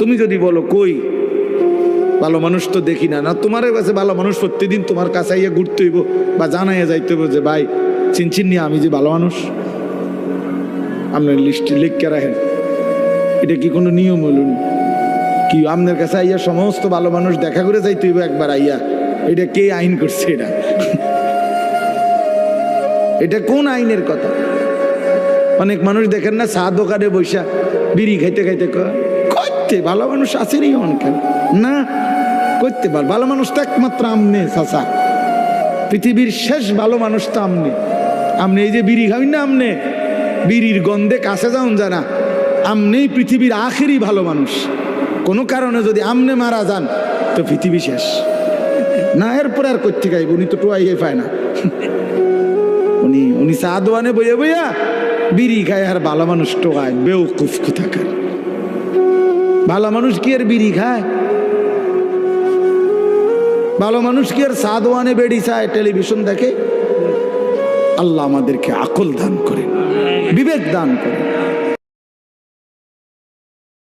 তুমি যদি বলো কই ভালো মানুষ তো দেখি না, না তোমার কাছে ভালো মানুষ প্রতিদিন তোমার কাছে আইয়া ঘুরতে হইব বা জানাইয়া যাইতে হইব যে ভাই চিনচিন নিয়ে আমি যে ভালো মানুষ, আপনার লিস্টে লিখকে রাখেন। এটা কি কোনো নিয়ম হলো কি? আপনার কাছে আইয়া সমস্ত ভালো মানুষ দেখা করে যাইতে হইব একবার আইয়া? এটা কে আইন করছে? এটা এটা কোন আইনের কথা? অনেক মানুষ দেখেন না চা দোকানে বৈশা বিড়ি খাইতে খাইতে করতে ভালো মানুষ আসেনি অনেক না করতে পার। ভালো মানুষ তো একমাত্র আমনে চাচা, পৃথিবীর শেষ ভালো মানুষ তো আমনে। আমনে এই যে বিড়ি খাবি না, আমনে বিড়ির গন্ধে কাছে যাওন জানা, আমনেই পৃথিবীর আখেরি ভালো মানুষ। কোনো কারণে যদি আমনে মারা যান তো পৃথিবী শেষ না। এরপরে আর করতে গাইব, উনি তো টোয়াইয়ে পায় না। উনি চা দোয়ানে বইয়া বইয়া বিড়ি খায় আর ভালো মানুষ টোকায়। বেউকুফ কোথাকার। ভালো মানুষ কি আর বিড়ি খায়? ভালো মানুষ কি আর চা দোয়ানে বেড়ি চায়, টেলিভিশন দেখে? আল্লাহ আমাদেরকে আকল দান করেন, বিবেক দান করেন।